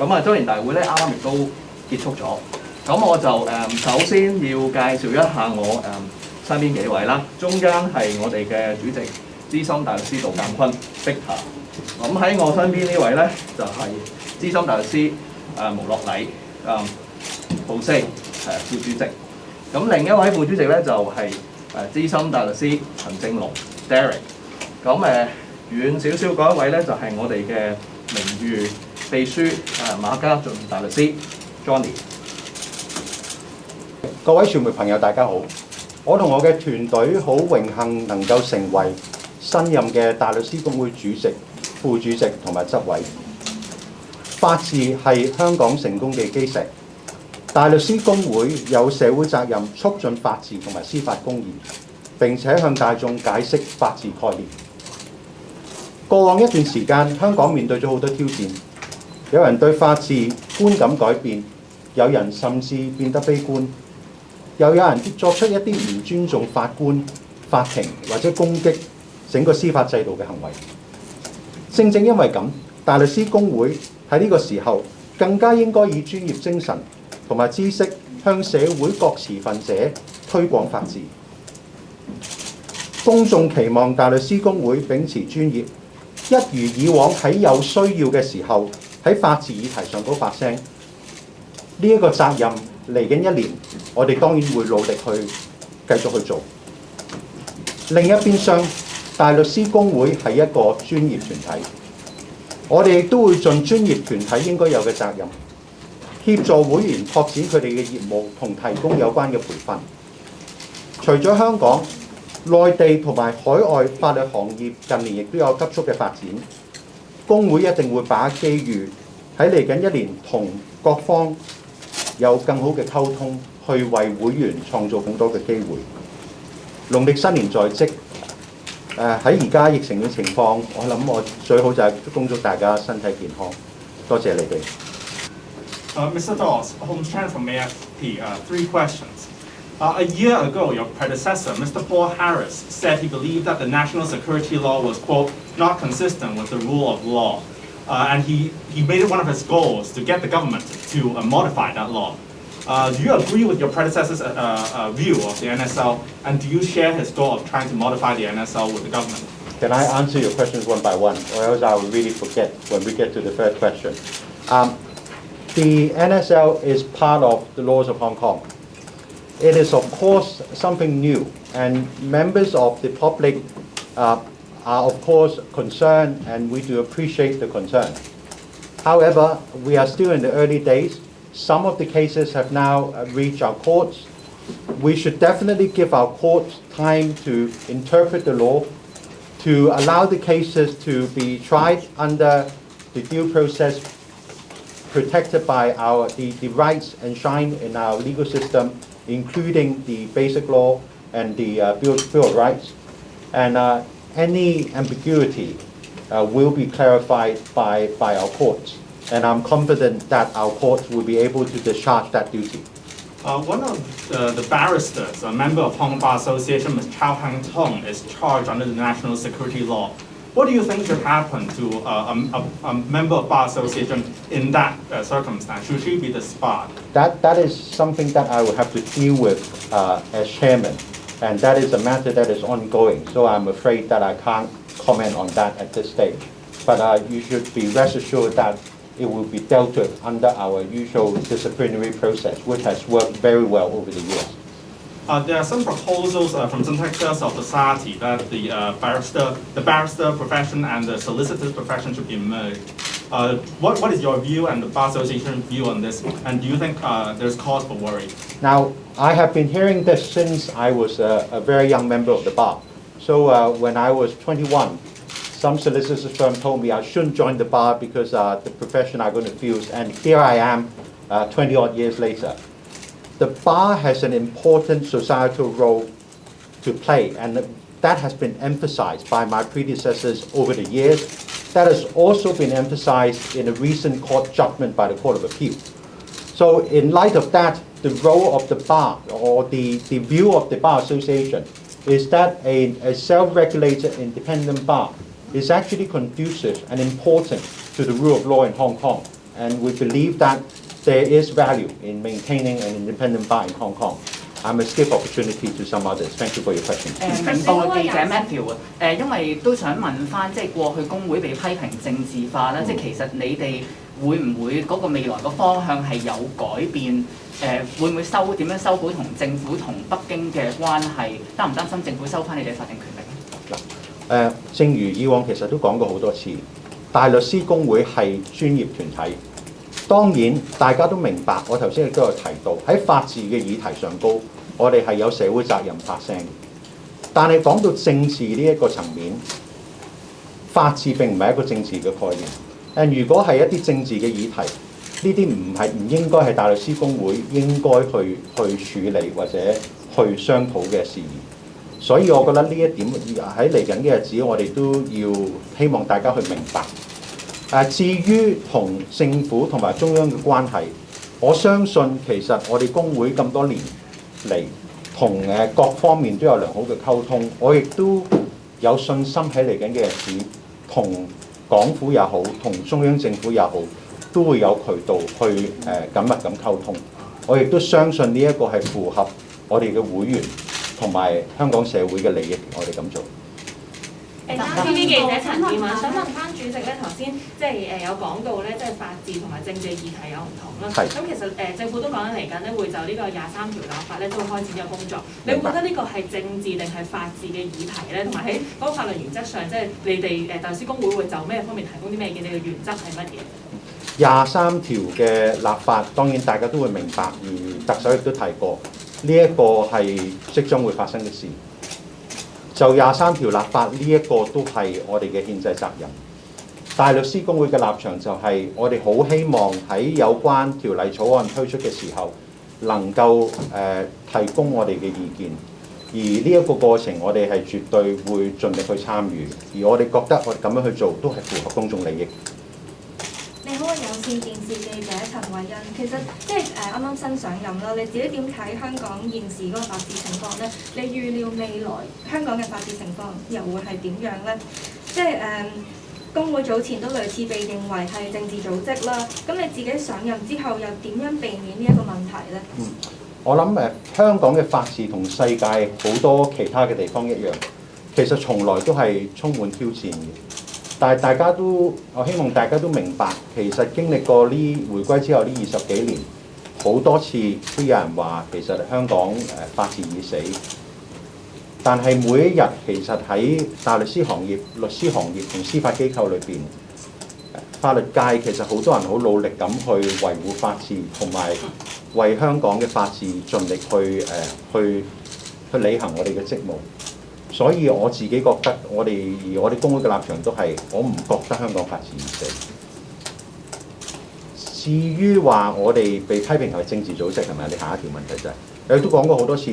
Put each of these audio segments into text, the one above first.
咁啊，周年大會咧啱啱亦都結束咗。咁我就首先要介紹一下我身邊幾位啦。中間係我哋嘅主席資深大律師杜淦堃 Victor。咁喺我身邊呢位咧就係、資深大律師無樂禮Jose 副主席。咁另一位副主席咧就係、資深大律師陳正龍 Derek。咁遠少少嗰一位咧就係、我哋嘅名譽秘書馬家俊大律師 Johnny。各位傳媒朋友，大家好！我同我嘅團隊好榮幸能夠成為新任嘅大律師公會主席、副主席同埋執委。法治係香港成功嘅基石。大律師公會有社會責任促進法治同埋司法公義，並且向大眾解釋法治概念。過往一段時間，香港面對咗好多挑戰，有人對法治觀感改變，有人甚至變得悲觀，又有人作出一啲唔尊重法官、法庭或者攻擊整個司法制度嘅行為。正因為咁，大律師公會喺呢個時候更加應該以專業精神同埋知識向社會各持份者推廣法治。公眾期望大律師公會秉持專業，一如以往喺有需要嘅時候喺法治議題上高發聲。呢一個責任嚟緊一年，我哋當然會努力去繼續去做。另一邊廂，大律師公會係一個專業團體，我哋亦都會盡專業團體應該有嘅責任，協助會員拓展佢哋嘅業務同提供有關嘅培訓。除咗香港，內地同埋海外法律行業近年亦都有急速嘅發展，公會一定會把握機遇，喺嚟緊一年同各方有更好嘅溝通，去為會員創造更多嘅機會。農曆新年在即，喺而家疫情嘅情況，我諗我最好就係恭祝大家身體健康。多謝你哋。Mr. Dawes, Holmes Chan from AFP. 3 questions. A year ago, your predecessor, Mr. Paul Harris, said he believed that the national security law was, quote, not consistent with the rule of law. And he made it one of his goals to get the government to modify that law. Do you agree with your predecessor's view of the NSL, and do you share his goal of trying to modify the NSL with the government? Can I answer your questions one by one, or else I will really forget when we get to the third question? The NSL is part of the laws of Hong Kong. It is, of course, something new, and members of the public are, of course, concerned, and we do appreciate the concern. However, we are still in the early days. Some of the cases have now reached our courts. We should definitely give our courts time to interpret the law, to allow the cases to be tried under the due process protected by the rights enshrined in our legal system, including the Basic Law and the Bill of Rights. And any ambiguity will be clarified by our courts. And I'm confident that our courts will be able to discharge that duty. One of the barristers, a member of Hong Kong Bar Association, Ms. Chow Hang Tung, is charged under the national security law. What do you think should happen to a member of Bar Association in that circumstance? Should she be disbarred? That is something that I will have to deal with as chairman, and that is a matter that is ongoing. So I'm afraid that I can't comment on that at this stage. But you should be rest assured that it will be dealt with under our usual disciplinary process, which has worked very well over the years. There are some proposals from some sectors of society that the barrister profession and the solicitor's profession should be merged. What is your view and the Bar Association view on this? And do you think there's cause for worry? Now, I have been hearing this since I was a very young member of the bar. So when I was 21, some solicitors firm told me I shouldn't join the bar because the profession I'm going to fuse. And here I am, 20 odd years later. The bar has an important societal role to play, and that has been emphasized by my predecessors over the years. That has also been emphasized in a recent court judgment by the Court of Appeal. So in light of that, the role of the bar, or the view of the Bar Association, is that a self-regulated independent bar is actually conducive and important to the rule of law in Hong Kong. and we believe that there is value in maintaining an independent bar in Hong Kong. I must give opportunity to some others. Thank you for your question. 明報嘅記者 Matthew 因為都想問翻，即係過去工會被批評政治化啦，即係其實你哋會唔會嗰個未來個方向係有改變？會唔會點樣修補同政府同北京嘅關係？擔唔擔心政府收翻你哋法定權力？嗱，正如以往其實都講過好多次，大律師公會係專業團體。當然，大家都明白，我頭先亦都有提到喺法治嘅議題上高，我哋係有社會責任發聲。但係講到政治呢一個層面，法治並唔係一個政治嘅概念。如果係一啲政治嘅議題，呢啲唔應該係大律師公會應該去處理或者去商討嘅事宜。所以我覺得呢一點喺嚟緊嘅日子，我哋都要希望大家去明白。至於同政府同埋中央嘅關係，我相信其實我哋工會咁多年嚟同各方面都有良好嘅溝通，我亦都有信心喺嚟緊嘅日子，同港府也好，同中央政府也好，都會有渠道去緊密咁溝通。我亦都相信呢一個係符合我哋嘅會員同埋香港社會嘅利益，我哋咁做。TV 記者陳建文想問翻主席咧，頭先即係有講到咧，即係法治同埋政治議題有唔同啦。咁其實政府都講緊嚟緊咧，會就呢個23條立法咧都會開展呢個工作。你會覺得呢個係政治定係法治嘅議題咧？同埋喺嗰個法律原則上，即係你哋大律師公會會就咩方面提供啲咩嘅？你嘅原則係乜嘢？23條嘅立法，當然大家都會明白，而特首亦都提過，呢一個係即將會發生嘅事。就23條立法呢一個都係我哋嘅憲制責任。大律師公會嘅立場就係我哋好希望喺有關條例草案推出嘅時候，能夠提供我哋嘅意見。而呢一個過程，我哋係絕對會盡力去參與。而我哋覺得我哋咁樣去做都係符合公眾利益。你好，有線電視記者陳慧欣。其實即係啱啱新上任啦，你自己點睇香港現時嗰個法治情況咧？你預料未來香港嘅法治情況又會係點樣咧？即係工會早前都類似被認為係政治組織啦。咁你自己上任之後又點樣避免呢一個問題咧？我諗香港嘅法治同世界好多其他嘅地方一樣，其實從來都係充滿挑戰嘅。但係我希望大家都明白，其實經歷過回歸之後呢20幾年，好多次都有人話其實香港法治已死。但係每一日其實喺大律師行業、律師行業同司法機構裏邊，法律界其實好多人好努力咁去維護法治，同埋為香港嘅法治盡力去履行我哋嘅職務。所以我自己覺得我哋工會嘅立場都係，我唔覺得香港法治已死。至於話我哋被批評係政治組織係咪？你下一條問題就係，你都講過好多次。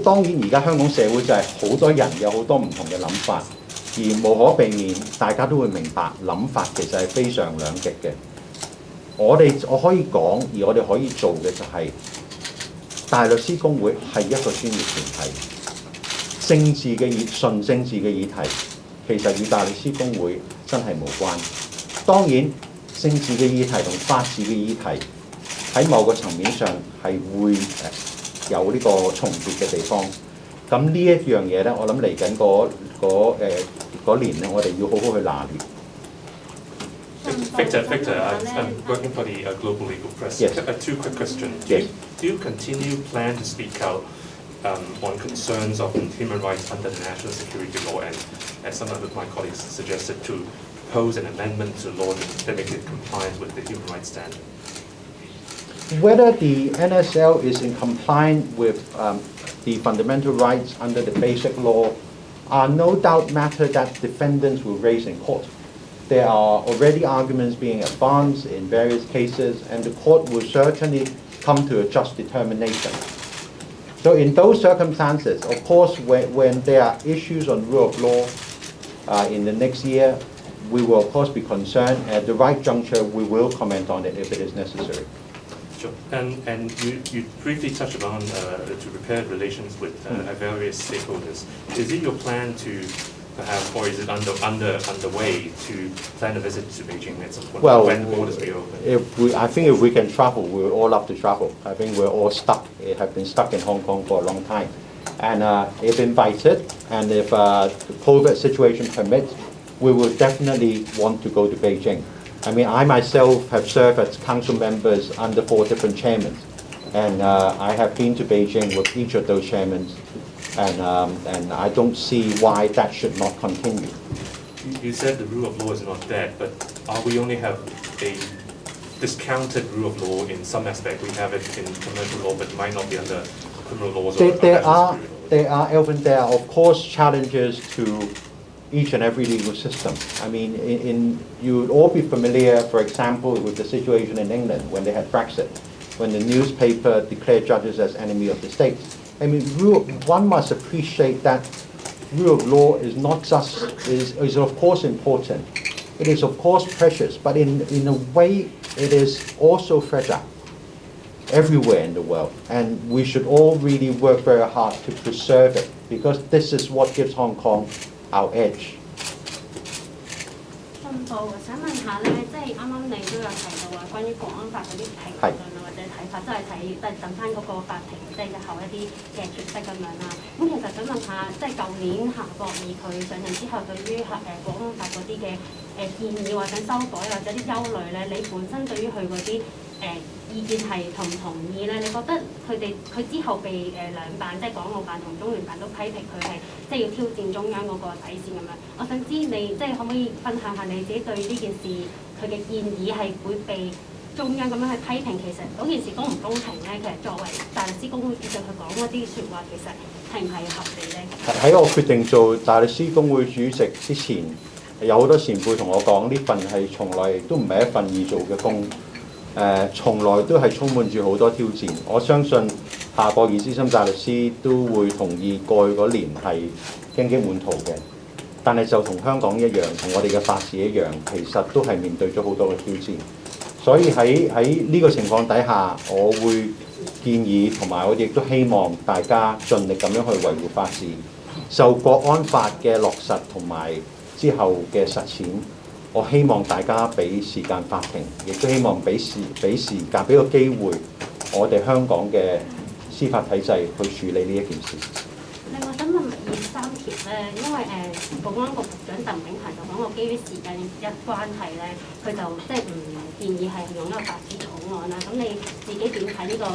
當然而家香港社會就係好多人有好多唔同嘅諗法，而無可避免，大家都會明白諗法其實係非常兩極嘅。我可以講，而我哋可以做嘅就係，大律師公會係一個專業團體。純政治嘅議題，其實與大律師公會真係無關。當然，政治嘅議題同法治嘅議題喺某個層面上係會有呢個重疊嘅地方。咁呢一樣嘢咧，我諗嚟緊嗰年咧，我哋要好好去拿捏。Victor, I'm working for the Global Legal Press. Yes. 2 quick questions. Yes. Do you plan to speak out on concerns of human rights under the national security law, and as some of my colleagues suggested, to propose an amendment to law that makes it compliant with the human rights standard? Whether the NSL is in compliance with the fundamental rights under the basic law are no doubt matter that defendants will raise in court. There are already arguments being advanced in various cases, and the court will certainly come to a just determination. So in those circumstances, of course, when there are issues on rule of law in the next year, we will of course be concerned. At the right juncture, we will comment on it if it is necessary. Sure. And you briefly touched upon to repair relations with various stakeholders. Is it your plan to perhaps, or is it underway to plan a visit to Beijing at some point when borders reopen? I think if we can travel, we would all love to travel. I think we're all have been stuck in Hong Kong for a long time. And if invited, and if the COVID situation permits, we will definitely want to go to Beijing. I mean, I myself have served as council members under 4 different chairmen. And I have been to Beijing with each of those chairmen. And I don't see why that should not continue. You said the rule of law is not dead, but we only have a discounted rule of law in some aspect. We have it in commercial law, but it might not be under criminal laws. There are of course challenges to each and every legal system. I mean, you would all be familiar, for example, with the situation in England when they had Brexit, when the newspaper declared judges as enemy of the state. I mean, one must appreciate that rule of law is not just, is of course important. It is of course precious, but in a way it is also fragile everywhere in the world. And we should all really work very hard to preserve it, because this is what gives Hong Kong our edge. 想問下咧，即係啱啱你都有提到話關於國安法嗰啲評論啊或者睇法，都係等翻嗰個法庭即係日後一啲嘅詮釋咁樣啦。咁其實想問下，即係舊年夏博爾佢上任之後，對於國安法嗰啲嘅建議或者修改或者啲憂慮咧，你本身對於佢嗰啲意見係同唔同意咧？你覺得佢之後被兩辦，即係港澳辦同中聯辦都批評佢係即係要挑戰中央嗰個底線咁樣。我想知你即係可唔可以分享下你自己對呢件事佢嘅建議係會被中央咁樣去批評，其實嗰件事公唔公平咧？其實作為大律師公會主席佢講嗰啲説話，其實係唔係合理咧？喺我決定做大律師公會主席之前，有好多前輩同我講，呢份係從來都唔係一份易做嘅工。從來都係充滿住好多挑戰。我相信夏博爾資深大律師都會同意過去嗰年係荊棘滿途嘅，但係就同香港一樣，同我哋嘅法治一樣，其實都係面對咗好多嘅挑戰。所以喺呢個情況底下，我會建議同埋我亦都希望大家盡力咁樣去維護法治，就國安法嘅落實同埋之後嘅實踐。我希望大家俾時間法庭，亦都希望俾時間，俾個機會我哋香港嘅司法體制去處理呢一件事。另外想問23條咧，因為保安局局長鄧炳強就講過，基於時間關係咧，佢就即係唔建議係用一個白紙草案啦。咁你自己點睇呢個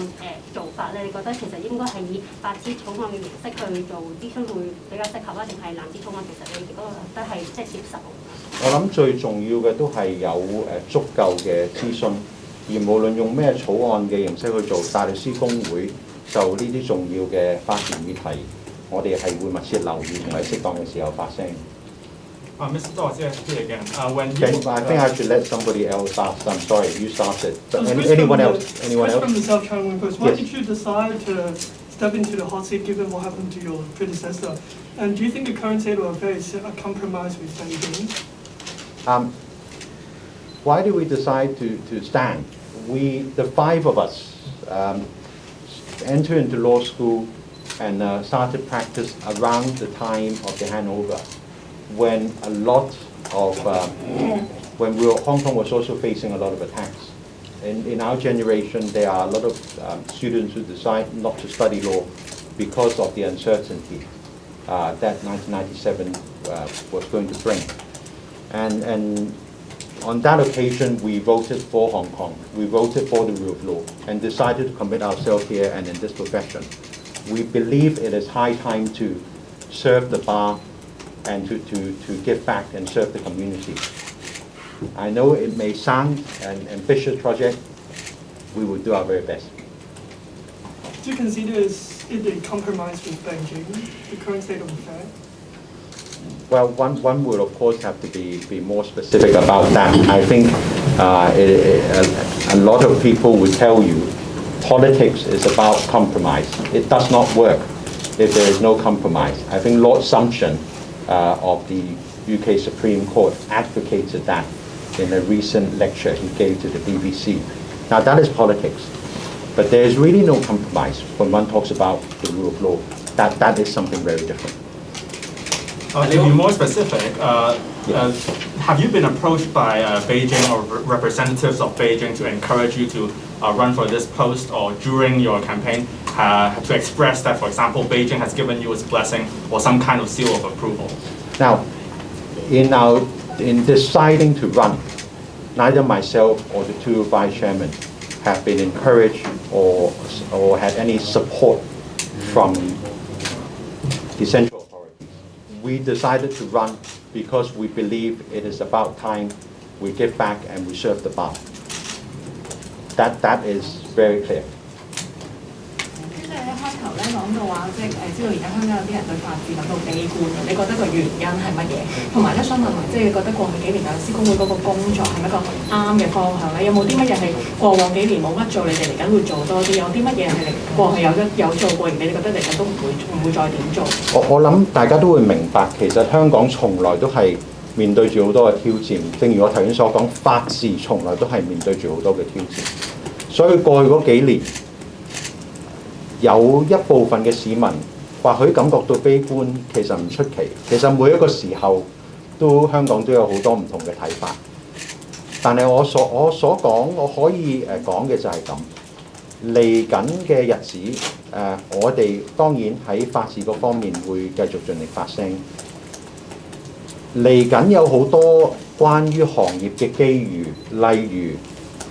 做法咧？你覺得其實應該係以白紙草案嘅形式去做諮詢會比較適合啊，定係藍紙草案？其實你嗰個覺得係即係接受？我諗最重要嘅都係有足夠嘅諮詢，而無論用咩草案嘅形式去做，大律師公會就呢啲重要嘅法律議題，我哋係會密切留意同喺適當嘅時候發聲。Mr. Dawes, yes, here again. I think I should let somebody else ask. I'm sorry, you started. But anyone else? Anyone else? From the South China Morning Post. Why did you decide to step into the hot seat given what happened to your predecessor? And do you think the current state of affairs is a compromise with Beijing? Why did we decide to stand? The 5 of us, entered into law school and started practice around the time of the handover, when a lot of, when Hong Kong was also facing a lot of attacks. In our generation, there are a lot of students who decide not to study law because of the uncertainty that 1997 was going to bring. And on that occasion, we voted for Hong Kong. We voted for the rule of law and decided to commit ourselves here and in this profession. We believe it is high time to serve the bar and to give back and serve the community. I know it may sound an ambitious project. We will do our very best. Do you consider it a compromise with Beijing, the current state of affairs? Well, one would of course have to be more specific about that. I think a lot of people would tell you politics is about compromise. It does not work if there is no compromise. I think Lord Sumption of the UK Supreme Court advocated that in a recent lecture he gave to the BBC. Now that is politics, but there is really no compromise when one talks about the rule of law. That is something very different. To be more specific, have you been approached by Beijing or representatives of Beijing to encourage you to run for this post, or during your campaign to express that, for example, Beijing has given you its blessing or some kind of seal of approval? Now, in deciding to run, neither myself or the two vice chairmen have been encouraged or had any support from the central authorities. We decided to run because we believe it is about time we give back and we serve the bar. That is very clear. 一開頭咧講到話，即係知道而家香港有啲人對法治感到悲觀嘅，你覺得個原因係乜嘢？同埋咧想問埋，即係覺得過去幾年大律師公會嗰個工作係咪一個啱嘅方向咧？有冇啲乜嘢係過往幾年冇乜做，你哋嚟緊會做多啲？有啲乜嘢係過去有做過，而你哋覺得嚟緊都唔會再點做？我諗大家都會明白，其實香港從來都係面對住好多嘅挑戰。正如我頭先所講，法治從來都係面對住好多嘅挑戰。所以過去嗰幾年，有一部分嘅市民或許感覺到悲觀，其實唔出奇。其實每一個時候香港都有好多唔同嘅睇法。但係我所講，我可以講嘅就係咁。嚟緊嘅日子，我哋當然喺法治嗰方面會繼續盡力發聲。嚟緊有好多關於行業嘅機遇，例如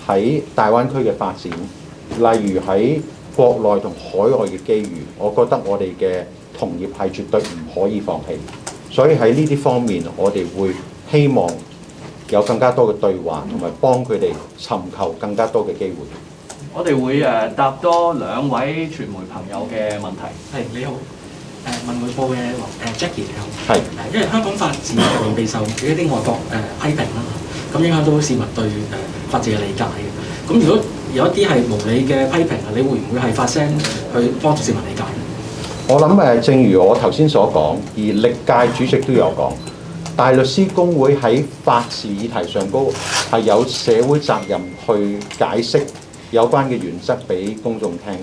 喺大灣區嘅發展，例如喺國內同海外嘅機遇，我覺得我哋嘅同業係絕對唔可以放棄。所以喺呢啲方面，我哋會希望有更加多嘅對話，同埋幫佢哋尋求更加多嘅機會。我哋會答多2位傳媒朋友嘅問題。係你好，文匯報嘅Jackie 你好。係。因為香港法治入面備受一啲外國批評啦，咁影響到市民對法治嘅理解嘅。咁如果有一啲係無理嘅批評啊，你會唔會係發聲去幫助市民理解呢？我諗正如我頭先所講，而歷屆主席都有講，大律師公會喺法治議題上高係有社會責任去解釋有關嘅原則俾公眾聽。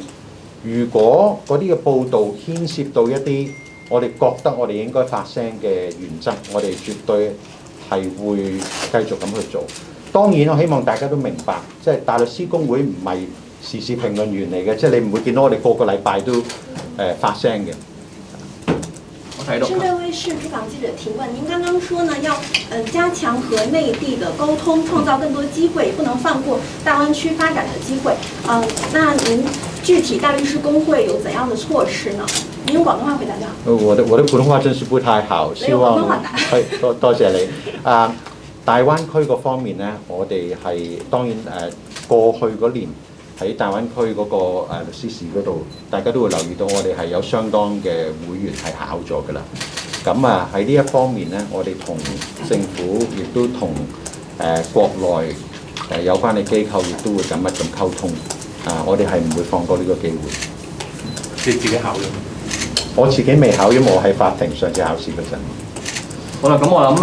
如果嗰啲嘅報導牽涉到一啲我哋覺得我哋應該發聲嘅原則，我哋絕對係會繼續咁去做。當然，我希望大家都明白，即係大律師公會唔係時事評論員嚟嘅，即係你唔會見到我哋個個禮拜都發聲嘅。针对卫视驻港记者提问，您刚刚说呢，要加强和内地的沟通，创造更多机会，不能放过大湾区发展的机会。那您具体大律师公会有怎样的措施呢？您用廣東話回答就好。我的普通話真是不太好，希望多謝你。大灣區嗰方面呢，我哋係當然過去嗰年喺大灣區嗰個律師試嗰度，大家都會留意到我哋係有相當嘅會員係考咗㗎啦。咁喺呢一方面呢，我哋同政府亦都同國內有關嘅機構亦都會緊密咁溝通。我哋係唔會放過呢個機會。你自己考咗？我自己未考，因為我喺法庭上次考試嗰陣。好啦，咁我諗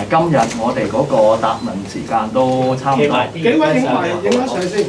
今日我哋嗰個答問時間都差唔多。幾位影埋相先。